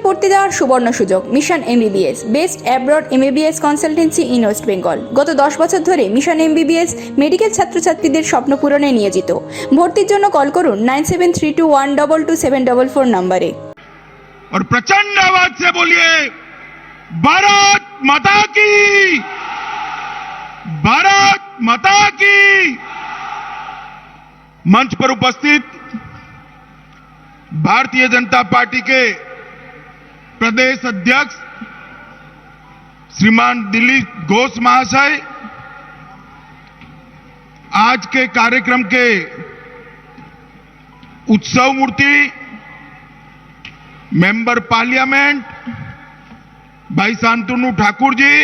পড়তে যাওয়ার সুবর্ণ সুযোগ। Mission MBBS, best abroad MBBS consultancy in West Bengal. গত 10 বছর ধরে মিশন এমবিবিএস মেডিকেল ছাত্রছাত্রীদের স্বপ্ন পূরণে নিয়োজিত। ভর্তির জন্য কল করুন 9732122744 নম্বরে। और प्रचंड आवाज से बोलिए भारत माता की, भारत माता की। मंच पर उपस्थित भारतीय जनता पार्टी के प्रदेश अध्यक्ष श्रीमान दिलीप घोष महाशय, आज के कार्यक्रम के उत्सव मूर्ति मेंबर पार्लियामेंट भाई शांतनु ठाकुर जी,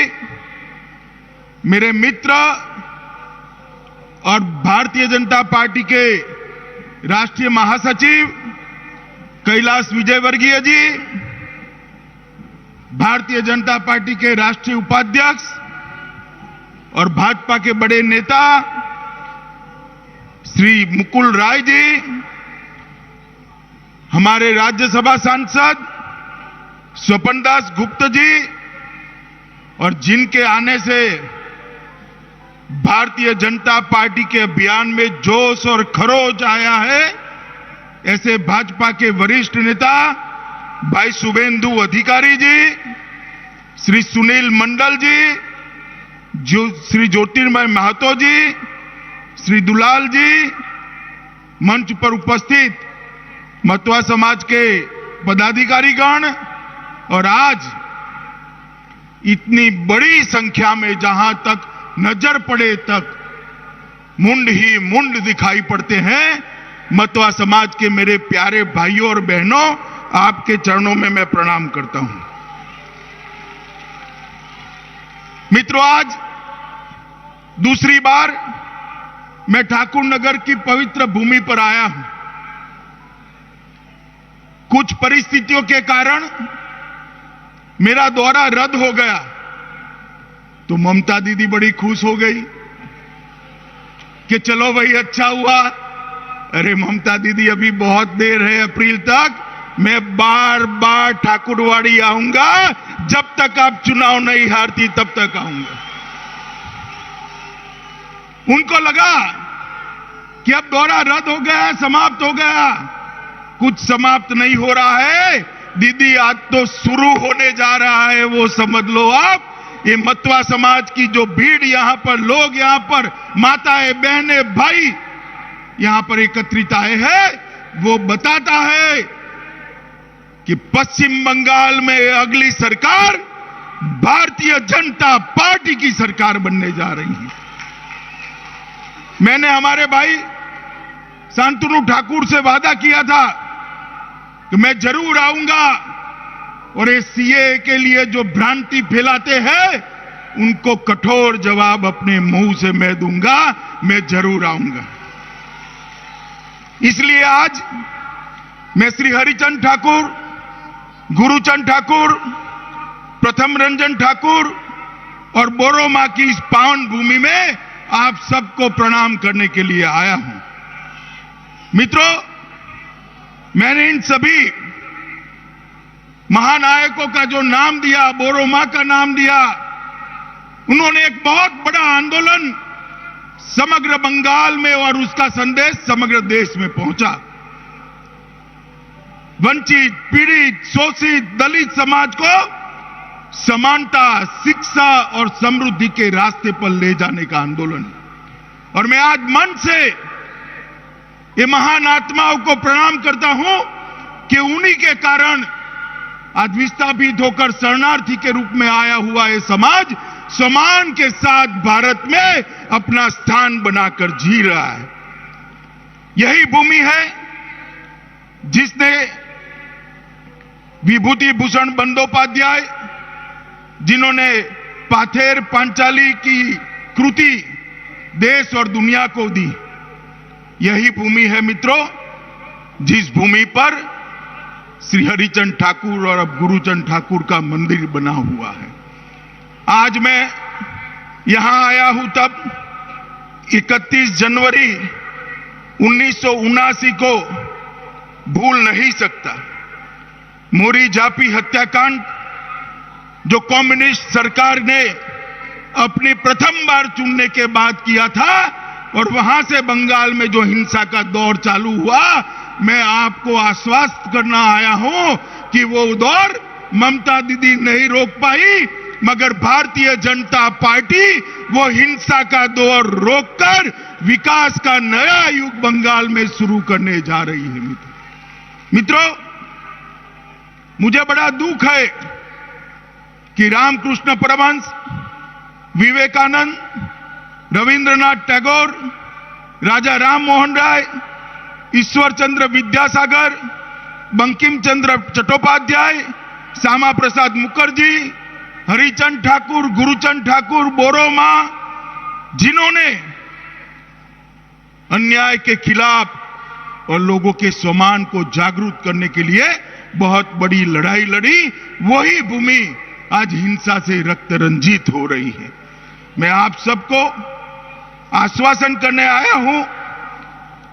मेरे मित्र और भारतीय जनता पार्टी के राष्ट्रीय महासचिव कैलाश विजयवर्गीय जी, भारतीय जनता पार्टी के राष्ट्रीय उपाध्यक्ष और भाजपा के बड़े नेता श्री मुकुल राय जी, हमारे राज्यसभा सांसद स्वपन दास गुप्त जी, और जिनके आने से भारतीय जनता पार्टी के अभियान में जोश और खरोच आया है, ऐसे भाजपा के वरिष्ठ नेता भाई शुभेंदु अधिकारी जी, श्री सुनील मंडल जी, श्री ज्योतिर्मय महतो जी, श्री दुलाल जी, मंच पर उपस्थित मतवा समाज के पदाधिकारीगण, और आज इतनी बड़ी संख्या में जहां तक नजर पड़े तक मुंड ही मुंड दिखाई पड़ते हैं, मतवा समाज के मेरे प्यारे भाइयों और बहनों, आपके चरणों में मैं प्रणाम करता हूं। मित्रों, आज दूसरी बार मैं ठाकुर नगर की पवित्र भूमि पर आया हूं। कुछ परिस्थितियों के कारण मेरा दौरा रद्द हो गया, तो ममता दीदी बड़ी खुश हो गई कि चलो भाई अच्छा हुआ। अरे ममता दीदी, अभी बहुत देर है, अप्रैल तक मैं बार बार ठाकुरवाड़ी आऊंगा, जब तक आप चुनाव नहीं हारती तब तक आऊंगा। उनको लगा कि अब दौरा रद्द हो गया, समाप्त हो गया। कुछ समाप्त नहीं हो रहा है दीदी, आज तो शुरू होने जा रहा है। वो समझ लो आप, ये मतवा समाज की जो भीड़ यहां पर, लोग यहां पर, माताएं, बहनें, भाई यहां पर एकत्रित आए हैं, वो बताता है कि पश्चिम बंगाल में अगली सरकार भारतीय जनता पार्टी की सरकार बनने जा रही है। मैंने हमारे भाई शांतनु ठाकुर से वादा किया था कि मैं जरूर आऊंगा, और ये सीए के लिए जो भ्रांति फैलाते हैं उनको कठोर जवाब अपने मुंह से मैं दूंगा, मैं जरूर आऊंगा। इसलिए आज मैं श्री हरिचंद ठाकुर, गुरुचंद ठाकुर, प्रथम रंजन ठाकुर और बोरो मां की इस पावन भूमि में आप सबको प्रणाम करने के लिए आया हूं। मित्रों, मैंने इन सभी महानायकों का जो नाम दिया, बोरो मां का नाम दिया, उन्होंने एक बहुत बड़ा आंदोलन समग्र बंगाल में, और उसका संदेश समग्र देश में पहुंचा। वंचित, पीड़ित, शोषित, दलित समाज को समानता, शिक्षा और समृद्धि के रास्ते पर ले जाने का आंदोलन। और मैं आज मन से ये महान आत्माओं को प्रणाम करता हूं कि उन्हीं के कारण आज विस्थापित होकर शरणार्थी के रूप में आया हुआ ये समाज सम्मान के साथ भारत में अपना स्थान बनाकर जी रहा है। यही भूमि है जिसने विभूति भूषण बंदोपाध्याय, जिन्होंने पाथेर पांचाली की कृति देश और दुनिया को दी, यही भूमि है मित्रों जिस भूमि पर श्री हरिचंद ठाकुर और अब गुरुचंद ठाकुर का मंदिर बना हुआ है। आज मैं यहां आया हूं तब 31 जनवरी 1979 को भूल नहीं सकता। मोरी जापी हत्याकांड जो कम्युनिस्ट सरकार ने अपनी प्रथम बार चुनने के बाद किया था, और वहां से बंगाल में जो हिंसा का दौर चालू हुआ, मैं आपको आश्वस्त करना आया हूं कि वो दौर ममता दीदी नहीं रोक पाई, मगर भारतीय जनता पार्टी वो हिंसा का दौर रोककर विकास का नया युग बंगाल में शुरू करने जा रही है। मित्रों, मुझे बड़ा दुख है कि रामकृष्ण परमहंस, विवेकानंद, रविंद्रनाथ टैगोर, राजा राम मोहन राय, ईश्वर चंद्र विद्यासागर, बंकिम चंद्र चट्टोपाध्याय, श्यामा प्रसाद मुखर्जी, हरिचंद ठाकुर, गुरुचंद ठाकुर, बोरोमा, जिन्होंने अन्याय के खिलाफ और लोगों के सम्मान को जागरूक करने के लिए बहुत बड़ी लड़ाई लड़ी, वही भूमि आज हिंसा से रक्त रंजित हो रही है। मैं आप सबको आश्वासन करने आया हूं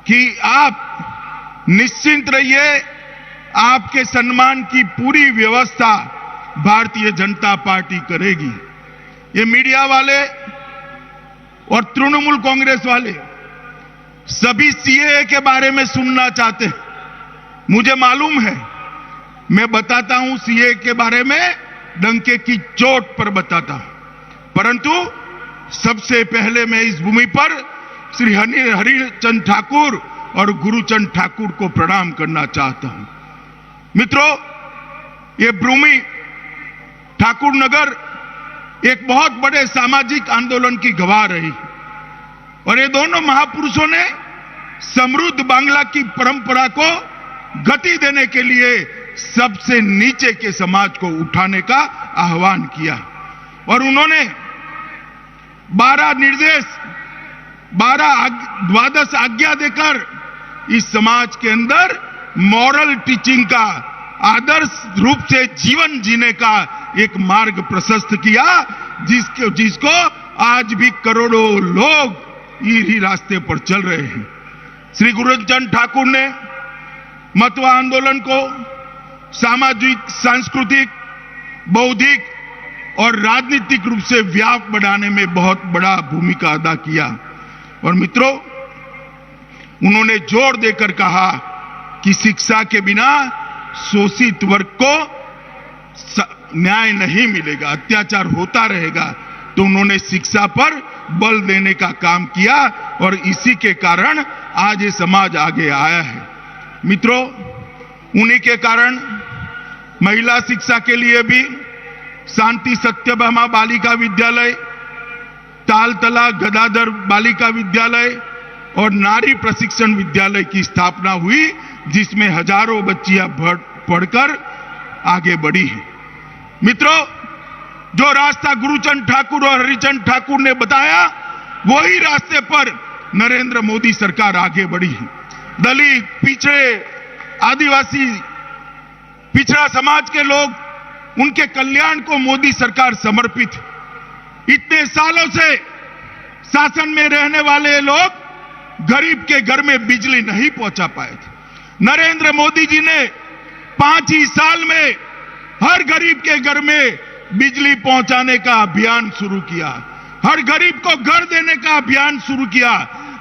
कि आप निश्चिंत रहिए, आपके सम्मान की पूरी व्यवस्था भारतीय जनता पार्टी करेगी। ये मीडिया वाले और तृणमूल कांग्रेस वाले सभी सीएए के बारे में सुनना चाहते हैं, मुझे मालूम है। मैं बताता हूं सीएए के बारे में, डंके की चोट पर बताता हूं, परंतु सबसे पहले मैं इस भूमि पर श्री हरिचंद ठाकुर और गुरुचंद ठाकुर को प्रणाम करना चाहता हूं। मित्रों, ये भूमि ठाकुर नगर एक बहुत बड़े सामाजिक आंदोलन की गवाह रही, और ये दोनों महापुरुषों ने समृद्ध बांग्ला की परंपरा को गति देने के लिए सबसे नीचे के समाज को उठाने का आह्वान किया, और उन्होंने 12 निर्देश, 12 आज्ञा देकर इस समाज के अंदर मॉरल टीचिंग का, आदर्श रूप से जीवन जीने का एक मार्ग प्रशस्त किया, जिसको आज भी करोड़ों लोग इसी रास्ते पर चल रहे हैं। श्री गुरुचंद ठाकुर ने मतवा आंदोलन को सामाजिक, सांस्कृतिक, बौद्धिक और राजनीतिक रूप से व्यापक बनाने में बहुत बड़ा भूमिका अदा किया। और मित्रों, उन्होंने जोर देकर कहा कि शिक्षा के बिना शोषित वर्ग को न्याय नहीं मिलेगा, अत्याचार होता रहेगा। तो उन्होंने शिक्षा पर बल देने का काम किया, और इसी के कारण आज ये समाज आगे आया है। मित्रों, उन्हीं के कारण महिला शिक्षा के लिए भी शांति सत्यभामा बालिका विद्यालय, तालतला गदाधर बालिका विद्यालय और नारी प्रशिक्षण विद्यालय की स्थापना हुई, जिसमें हजारों बच्चियां पढ़कर आगे बढ़ी हैं। मित्रों, जो रास्ता गुरुचंद ठाकुर और हरिचंद ठाकुर ने बताया, वही रास्ते पर नरेंद्र मोदी सरकार आगे बढ़ी है। दलित, पिछड़े, आदिवासी, पिछड़ा समाज के लोग, उनके कल्याण को मोदी सरकार समर्पित है। इतने सालों से शासन में रहने वाले लोग गरीब के घर में बिजली नहीं पहुंचा पाए थे। नरेंद्र मोदी जी ने 5 ही साल में हर गरीब के घर में बिजली पहुंचाने का अभियान शुरू किया, हर गरीब को घर देने का अभियान शुरू किया,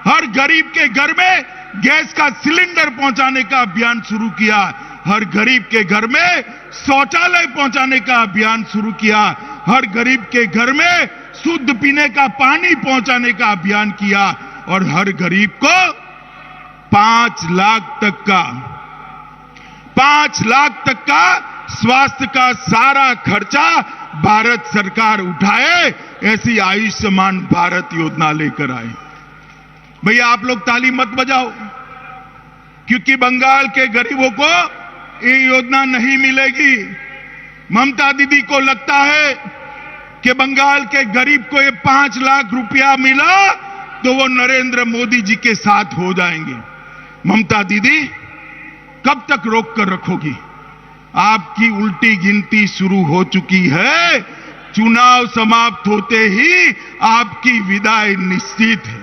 हर गरीब के घर में गैस का सिलेंडर पहुंचाने का अभियान शुरू किया, हर गरीब के घर में शौचालय पहुंचाने का अभियान शुरू किया, हर गरीब के घर में शुद्ध पीने का पानी पहुंचाने का अभियान किया, और हर गरीब को 5 लाख तक का स्वास्थ्य का सारा खर्चा भारत सरकार उठाए, ऐसी आयुष्मान भारत योजना लेकर आए। भैया, आप लोग ताली मत बजाओ, क्योंकि बंगाल के गरीबों को ये योजना नहीं मिलेगी। ममता दीदी को लगता है कि बंगाल के गरीब को ये 5 लाख रुपया मिला तो वो नरेंद्र मोदी जी के साथ हो जाएंगे। ममता दीदी, कब तक रोक कर रखोगी? आपकी उल्टी गिनती शुरू हो चुकी है। चुनाव समाप्त होते ही आपकी विदाई निश्चित है।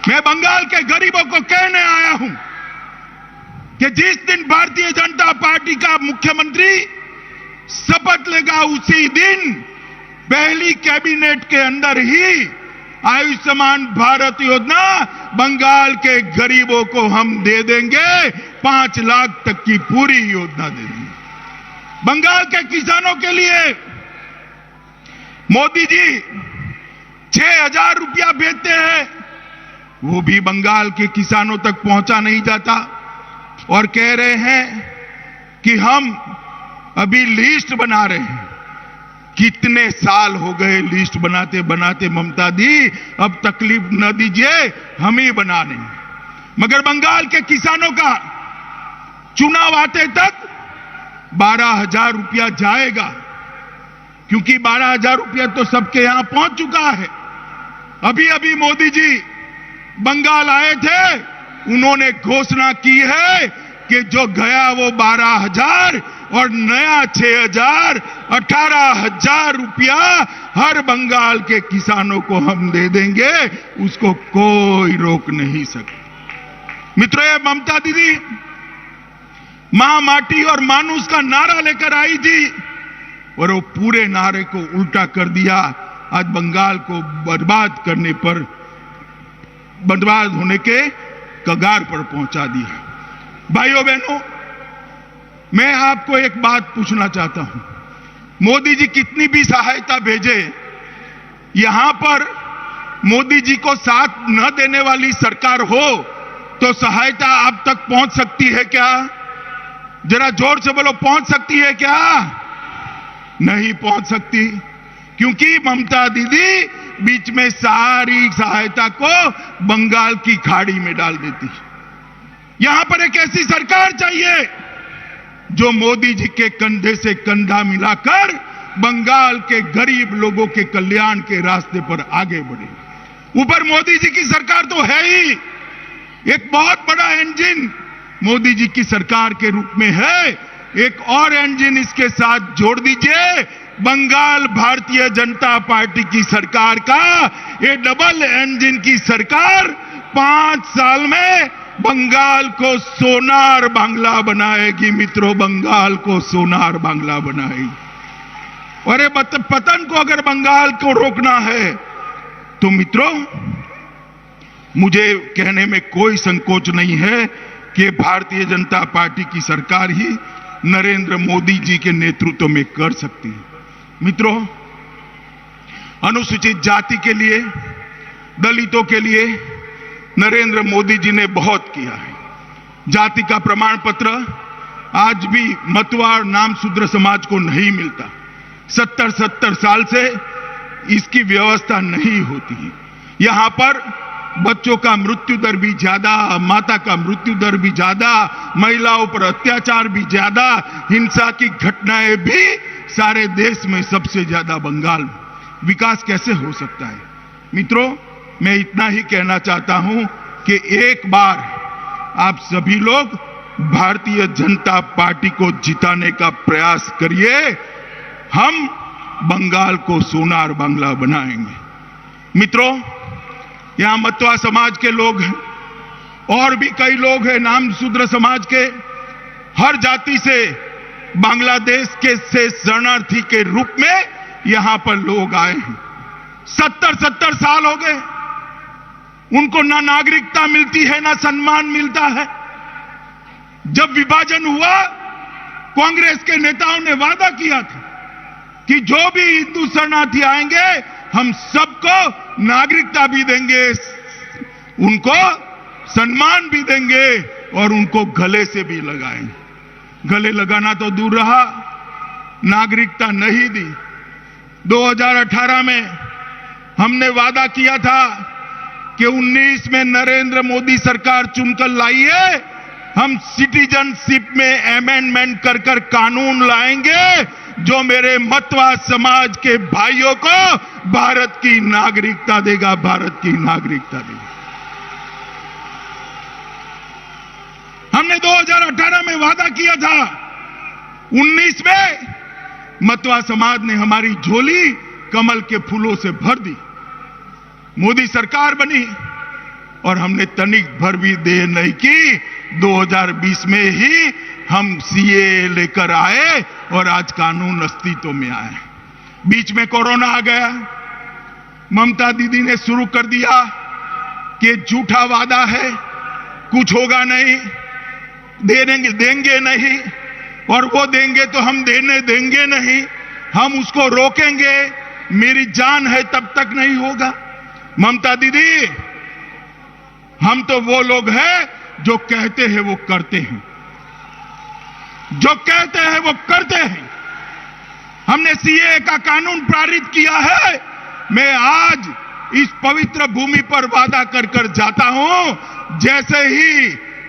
मैं बंगाल के गरीबों को कहने आया हूं कि जिस दिन भारतीय जनता पार्टी का मुख्यमंत्री शपथ लेगा उसी दिन पहली कैबिनेट के अंदर ही आयुष्मान भारत योजना बंगाल के गरीबों को हम दे देंगे। 5 लाख तक की पूरी योजना दे देंगे बंगाल के किसानों के लिए। मोदी जी 6,000 रुपया भेजते हैं, वो भी बंगाल के किसानों तक पहुंचा नहीं जाता और कह रहे हैं कि हम अभी लिस्ट बना रहे हैं। कितने साल हो गए लिस्ट बनाते बनाते ममता दी, अब तकलीफ न दीजिए, हम ही बना लेंगे। मगर बंगाल के किसानों का चुनाव आते तक 12,000 रुपया जाएगा, क्योंकि 12,000 रुपया तो सबके यहां पहुंच चुका है। अभी अभी मोदी जी बंगाल आए थे, उन्होंने घोषणा की है कि जो गया वो 12,000 और नया 6,000, 18,000 रुपया हर बंगाल के किसानों को हम दे देंगे, उसको कोई रोक नहीं सकता। मित्रों, ये ममता दीदी मां माटी और मानुष का नारा लेकर आई थी और वो पूरे नारे को उल्टा कर दिया। आज बंगाल को बर्बाद करने पर, बर्बाद होने के कगार पर पहुंचा दिया। भाइयों बहनों, मैं आपको एक बात पूछना चाहता हूं। मोदी जी कितनी भी सहायता भेजे, यहां पर मोदी जी को साथ न देने वाली सरकार हो तो सहायता आप तक पहुंच सकती है क्या? जरा जोर से बोलो, पहुंच सकती है क्या? नहीं पहुंच सकती, क्योंकि ममता दीदी बीच में सारी सहायता को बंगाल की खाड़ी में डाल देती। यहां पर एक ऐसी सरकार चाहिए जो मोदी जी के कंधे से कंधा मिलाकर बंगाल के गरीब लोगों के कल्याण के रास्ते पर आगे बढ़े। ऊपर मोदी जी की सरकार तो है ही, एक बहुत बड़ा इंजन मोदी जी की सरकार के रूप में है। एक और इंजन इसके साथ जोड़ दीजिए, बंगाल भारतीय जनता पार्टी की सरकार का ये डबल इंजन की सरकार 5 साल में बंगाल को सोनार बांग्ला बनाएगी। मित्रों, बंगाल को सोनार बांग्ला बनाएगी। और ये पतन को अगर बंगाल को रोकना है तो मित्रों, मुझे कहने में कोई संकोच नहीं है कि भारतीय जनता पार्टी की सरकार ही नरेंद्र मोदी जी के नेतृत्व में कर सकती है। मित्रों, अनुसूचित जाति के लिए, दलितों के लिए नरेंद्र मोदी जी ने बहुत किया है। जाति का प्रमाण पत्र आज भी मतवा और नामशूद्र समाज को नहीं मिलता। 70 साल से इसकी व्यवस्था नहीं होती है। यहां पर बच्चों का मृत्यु दर भी ज्यादा, माता का मृत्यु दर भी ज्यादा, महिलाओं पर अत्याचार भी ज्यादा, हिंसा की घटनाएं भी सारे देश में सबसे ज्यादा बंगाल में। विकास कैसे हो सकता है? मित्रों, मैं इतना ही कहना चाहता हूं कि एक बार आप सभी लोग भारतीय जनता पार्टी को जिताने का प्रयास करिए। हम बंगाल को सोनार बांग्ला बनाएंगे। मित्रों, यहां मतवा समाज के लोग हैं और भी कई लोग हैं नामशूद्र समाज के। हर जाति से बांग्लादेश के से शरणार्थी के रूप में यहां पर लोग आए हैं। 70 साल हो गए, उनको ना नागरिकता मिलती है, ना सम्मान मिलता है। जब विभाजन हुआ, कांग्रेस के नेताओं ने वादा किया था कि जो भी हिंदू शरणार्थी आएंगे हम सबको नागरिकता भी देंगे, उनको सम्मान भी देंगे और उनको गले से भी लगाएंगे। गले लगाना तो दूर रहा, नागरिकता नहीं दी। 2018 में हमने वादा किया था कि 19 में नरेंद्र मोदी सरकार चुनकर लाई है, हम सिटीजनशिप में अमेंडमेंट कर कानून लाएंगे जो मेरे मतवा समाज के भाइयों को भारत की नागरिकता देगा, भारत की नागरिकता देगा। हमने 2018 में वादा किया था, 19 में मतवा समाज ने हमारी झोली कमल के फूलों से भर दी। मोदी सरकार बनी और हमने तनिक भर भी देर नहीं की, 2020 में ही हम सीए लेकर आए और आज कानून अस्तित्व में आए। बीच में कोरोना आ गया, ममता दीदी ने शुरू कर दिया कि झूठा वादा है, कुछ होगा नहीं, देंगे नहीं, और वो देंगे तो हम देने देंगे नहीं, हम उसको रोकेंगे, मेरी जान है तब तक नहीं होगा। ममता दीदी, हम तो वो लोग हैं जो कहते हैं वो करते हैं, जो कहते हैं वो करते हैं। हमने सीए का कानून पारित किया है। मैं आज इस पवित्र भूमि पर वादा कर कर जाता हूं, जैसे ही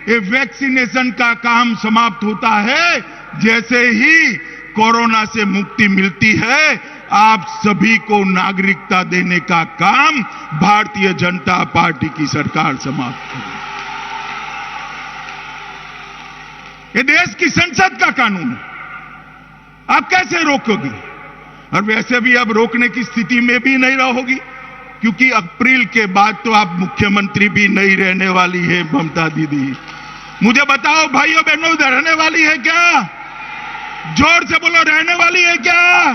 ये वैक्सीनेशन का काम समाप्त होता है, जैसे ही कोरोना से मुक्ति मिलती है, आप सभी को नागरिकता देने का काम भारतीय जनता पार्टी की सरकार समाप्त करेगी। ये देश की संसद का कानून है, आप कैसे रोकोगी? और वैसे भी अब रोकने की स्थिति में भी नहीं रहोगी, क्योंकि अप्रैल के बाद तो आप मुख्यमंत्री भी नहीं रहने वाली है ममता दीदी। मुझे बताओ भाइयों बहनों, रहने वाली है क्या? जोर से बोलो, रहने वाली है क्या?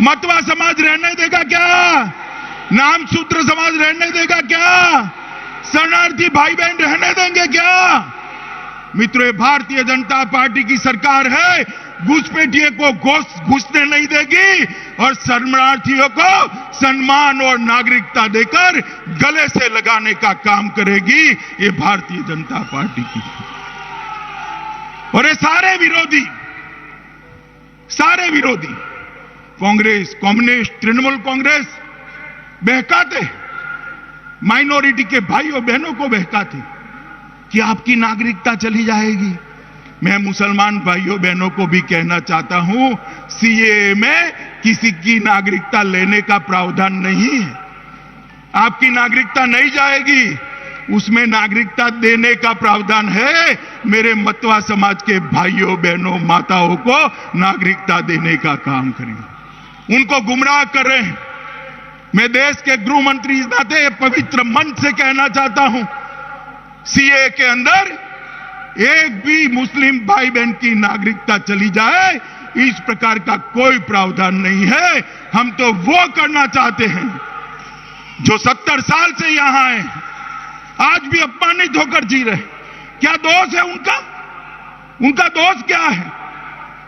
मतवा समाज रहने देगा क्या? नाम सूत्र समाज रहने देगा क्या? शरणार्थी भाई बहन रहने देंगे क्या? मित्रों, ये भारतीय जनता पार्टी की सरकार है, घुसपैठियों को घुसने नहीं देगी और शरणार्थियों को सम्मान और नागरिकता देकर गले से लगाने का काम करेगी ये भारतीय जनता पार्टी की। और ये सारे विरोधी कांग्रेस, कम्युनिस्ट, तृणमूल कांग्रेस बहकाते, माइनॉरिटी के भाइयों बहनों को बहकाते कि आपकी नागरिकता चली जाएगी। मैं मुसलमान भाइयों बहनों को भी कहना चाहता हूं, सीएए में किसी की नागरिकता लेने का प्रावधान नहीं है। आपकी नागरिकता नहीं जाएगी, उसमें नागरिकता देने का प्रावधान है। मेरे मतवा समाज के भाइयों बहनों माताओं को नागरिकता देने का काम करें, उनको गुमराह कर रहे हैं। मैं देश के गृह मंत्री इस नाते पवित्र मन से कहना चाहता हूं, सीए के अंदर एक भी मुस्लिम भाई बहन की नागरिकता चली जाए, इस प्रकार का कोई प्रावधान नहीं है। हम तो वो करना चाहते हैं जो 70 साल से यहां हैं, आज भी अपमानित होकर जी रहे। क्या दोष है उनका दोष क्या है?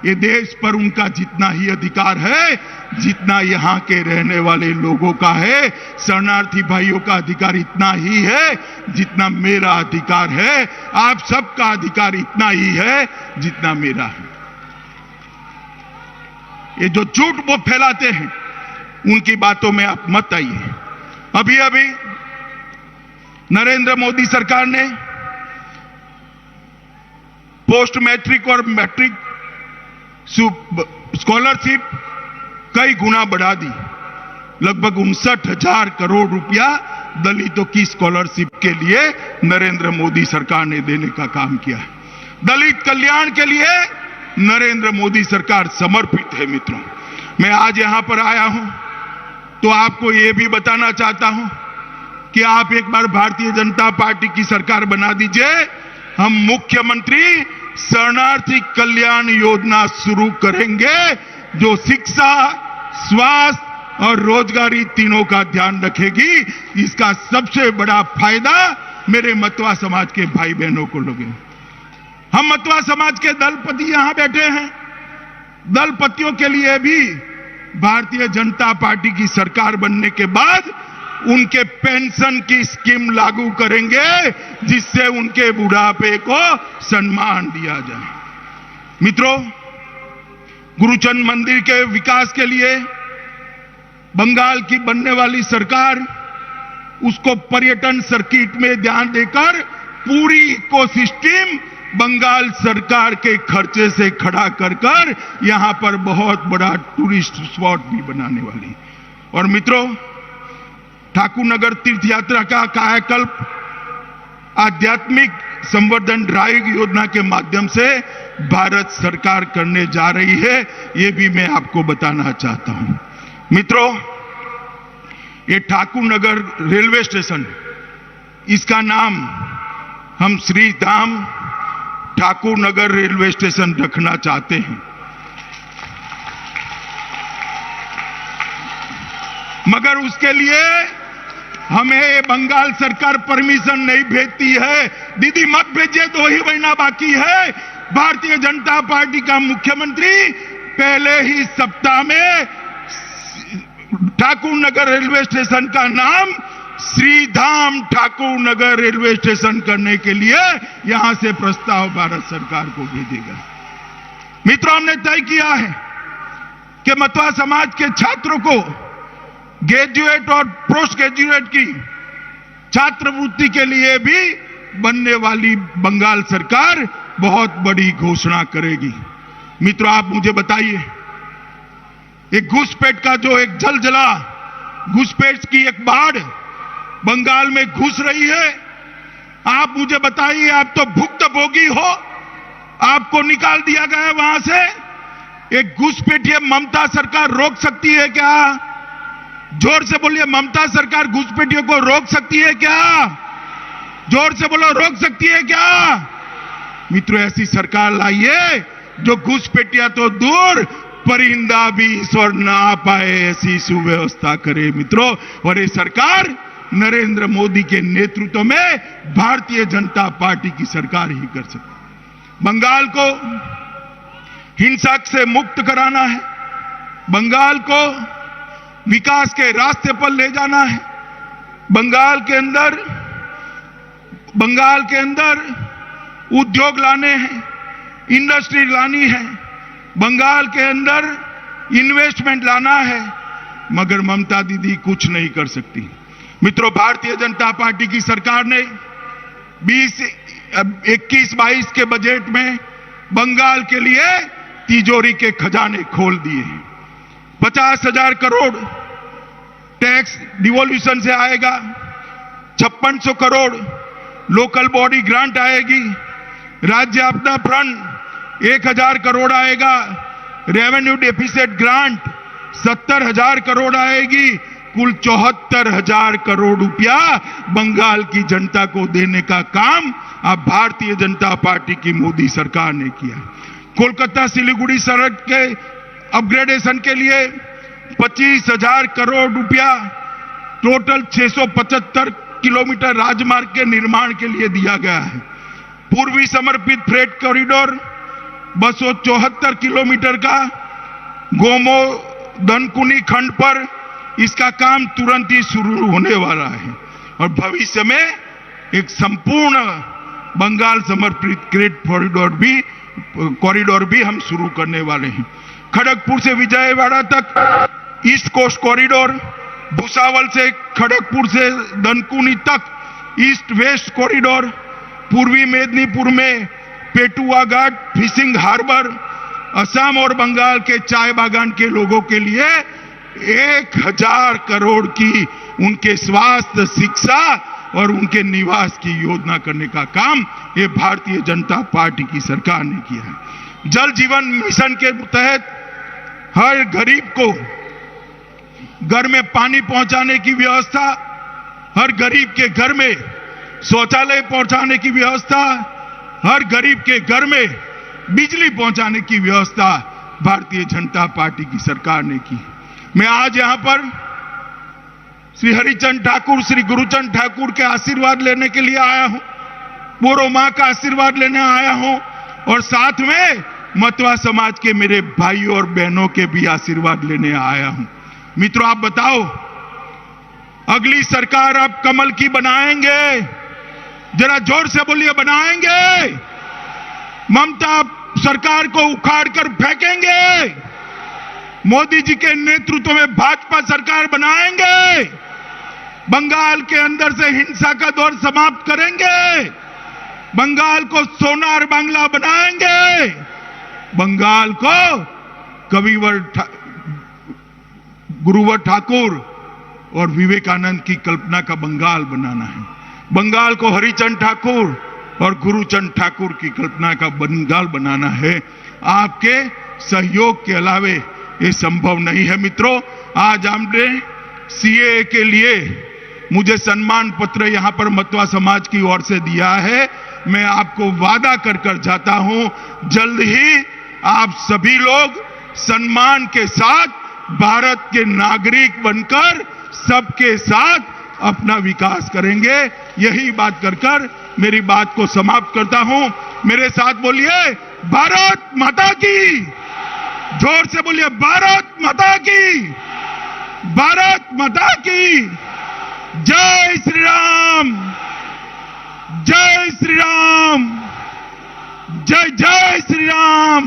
ये देश पर उनका जितना ही अधिकार है, जितना यहां के रहने वाले लोगों का है, शरणार्थी भाइयों का अधिकार इतना ही है जितना मेरा अधिकार है। आप सबका अधिकार इतना ही है जितना मेरा है। ये जो झूठ वो फैलाते हैं, उनकी बातों में आप मत आइए। अभी नरेंद्र मोदी सरकार ने पोस्ट मैट्रिक और मैट्रिक स्कॉलरशिप कई गुना बढ़ा दी। लगभग 59,000 करोड़ रुपया दलितों की स्कॉलरशिप के लिए नरेंद्र मोदी सरकार ने देने का काम किया है। दलित कल्याण के लिए नरेंद्र मोदी सरकार समर्पित है। मित्रों, मैं आज यहां पर आया हूं तो आपको यह भी बताना चाहता हूं कि आप एक बार भारतीय जनता पार्टी की सरकार बना दीजिए। हम मुख्यमंत्री शरणार्थी कल्याण योजना शुरू करेंगे, जो शिक्षा, स्वास्थ्य और रोजगारी तीनों का ध्यान रखेगी। इसका सबसे बड़ा फायदा मेरे मतवा समाज के भाई बहनों को लगेगा। हम मतवा समाज के दलपति यहां बैठे हैं, दलपतियों के लिए भी भारतीय जनता पार्टी की सरकार बनने के बाद उनके पेंशन की स्कीम लागू करेंगे, जिससे उनके बुढ़ापे को सम्मान दिया जाए। मित्रों, गुरुचंद मंदिर के विकास के लिए बंगाल की बनने वाली सरकार उसको पर्यटन सर्किट में ध्यान देकर पूरी इकोसिस्टम बंगाल सरकार के खर्चे से खड़ा कर यहां पर बहुत बड़ा टूरिस्ट स्पॉट भी बनाने वाली। और मित्रों, ठाकुर नगर तीर्थ यात्रा का कायाकल्प आध्यात्मिक संवर्धन ड्राइव योजना के माध्यम से भारत सरकार करने जा रही है, ये भी मैं आपको बताना चाहता हूं। मित्रों, ये ठाकुर नगर रेलवे स्टेशन, इसका नाम हम श्री धाम ठाकुर नगर रेलवे स्टेशन रखना चाहते हैं, मगर उसके लिए हमें बंगाल सरकार परमिशन नहीं भेजती है। दीदी मत भेजिए, 2 ही महीना बाकी है। भारतीय जनता पार्टी का मुख्यमंत्री पहले ही सप्ताह में ठाकुर नगर रेलवे स्टेशन का नाम श्रीधाम ठाकुर नगर रेलवे स्टेशन करने के लिए यहां से प्रस्ताव भारत सरकार को भेजेगा। मित्रों, हमने तय किया है कि मतवा समाज के छात्रों को ग्रेजुएट और पोस्ट ग्रेजुएट की छात्रवृत्ति के लिए भी बनने वाली बंगाल सरकार बहुत बड़ी घोषणा करेगी। मित्रों, आप मुझे बताइए, एक घुसपैठ का जो एक जलजला घुसपैठ की एक बाढ़ बंगाल में घुस रही है, आप मुझे बताइए, आप तो भुक्तभोगी हो, आपको निकाल दिया गया है वहां से। एक घुसपैठिए ममता सरकार रोक सकती है क्या? जोर से बोलिए, ममता सरकार घुसपैठियों को रोक सकती है क्या? जोर से बोलो, रोक सकती है क्या? मित्रों, ऐसी सरकार लाइए जो घुसपैठिया तो दूर, परिंदा भी ईश्वर ना पाए ऐसी सुव्यवस्था करे। मित्रों, और ये सरकार नरेंद्र मोदी के नेतृत्व में भारतीय जनता पार्टी की सरकार ही कर सकती। बंगाल को हिंसा से मुक्त कराना है, बंगाल को विकास के रास्ते पर ले जाना है, बंगाल के अंदर उद्योग लाने हैं, इंडस्ट्री लानी है, बंगाल के अंदर इन्वेस्टमेंट लाना है, मगर ममता दीदी कुछ नहीं कर सकती। मित्रों, भारतीय जनता पार्टी की सरकार ने 21-22 के बजट में बंगाल के लिए तिजोरी के खजाने खोल दिए हैं। 50,000 करोड़ टैक्स डिवोल्यूशन से आएगा, 5600 करोड़ लोकल बॉडी ग्रांट आएगी, राज्य आपदा फंड 1000 करोड़ आएगा, रेवेन्यू डेफिसिट ग्रांट 70,000 करोड़ आएगी, कुल 74,000 करोड़ रुपया बंगाल की जनता को देने का काम अब भारतीय जनता पार्टी की मोदी सरकार ने किया। कोलकाता सिलीगुड़ी सड़क के अपग्रेडेशन के लिए 25,000 करोड़ रुपया, टोटल 675 किलोमीटर राजमार्ग के निर्माण के लिए दिया गया है। पूर्वी समर्पित फ्रेट कॉरिडोर 274 किलोमीटर का गोमो दनकुनी खंड पर इसका काम तुरंत ही शुरू होने वाला है और भविष्य में एक संपूर्ण बंगाल समर्पित फ्रेट कॉरिडोर भी हम शुरू करने वाले हैं। खड़गपुर से विजयवाड़ा तक ईस्ट कोस्ट कॉरिडोर, भुसावल से खड़गपुर से दनकुनी तक ईस्ट वेस्ट कॉरिडोर, पूर्वी मेदिनीपुर में पेटुआ घाट फिशिंग हार्बर, असम और बंगाल के चाय बागान के लोगों के लिए 1,000 करोड़ की उनके स्वास्थ्य, शिक्षा और उनके निवास की योजना करने का काम ये भारतीय जनता पार्टी की सरकार ने किया है। जल जीवन मिशन के तहत हर गरीब को घर में पानी पहुंचाने की व्यवस्था, हर गरीब के घर में शौचालय पहुंचाने की व्यवस्था, हर गरीब के घर में बिजली पहुंचाने की व्यवस्था भारतीय जनता पार्टी की सरकार ने की। मैं आज यहां पर श्री हरिचंद ठाकुर, श्री गुरुचंद ठाकुर के आशीर्वाद लेने के लिए आया हूं, बोरो मां का आशीर्वाद लेने आया हूं और साथ में मतवा समाज के मेरे भाइयों और बहनों के भी आशीर्वाद लेने आया हूं। मित्रों, आप बताओ, अगली सरकार आप कमल की बनाएंगे? जरा जोर से बोलिए, बनाएंगे? ममता सरकार को उखाड़ कर फेंकेंगे? मोदी जी के नेतृत्व में भाजपा सरकार बनाएंगे? बंगाल के अंदर से हिंसा का दौर समाप्त करेंगे? बंगाल को सोनार बांग्ला बनाएंगे? बंगाल को गुरुवर ठाकुर और विवेकानंद की कल्पना का बंगाल बनाना है। बंगाल को हरिचंद ठाकुर और गुरुचंद ठाकुर की कल्पना का बंगाल बनाना है। आपके सहयोग के अलावे ये संभव नहीं है। मित्रों, आज हमने सीएए के लिए मुझे सम्मान पत्र यहां पर मतवा समाज की ओर से दिया है। मैं आपको वादा कर कर जाता हूं, जल्द ही आप सभी लोग सम्मान के साथ भारत के नागरिक बनकर सबके साथ अपना विकास करेंगे। यही बात कर कर मेरी बात को समाप्त करता हूं। मेरे साथ बोलिए, भारत माता की। जोर से बोलिए, भारत माता की, भारत माता की। जय श्री राम, जय श्री राम, जय जय श्री राम।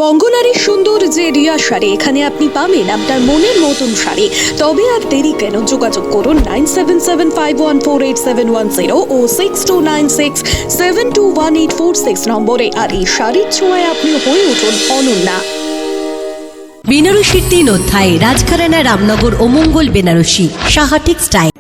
বঙ্গনারীর সুন্দর যে রিয়া শাড়ি, এখানে আপনি পাবেন আপনার মনের মতন শাড়ি। তবে আর দেরি কেন, যোগাযোগ করুন 9775148710 ও 6296721846 নম্বরে। আর এই শাড়ির ছোঁয়ায় আপনি হয়ে উঠুন অনন্যা। বেনারসির 3 অধ্যায়, রাজঘরানা, রামনগর ও মঙ্গল বেনারসি, সাহা টেক্সটাইল।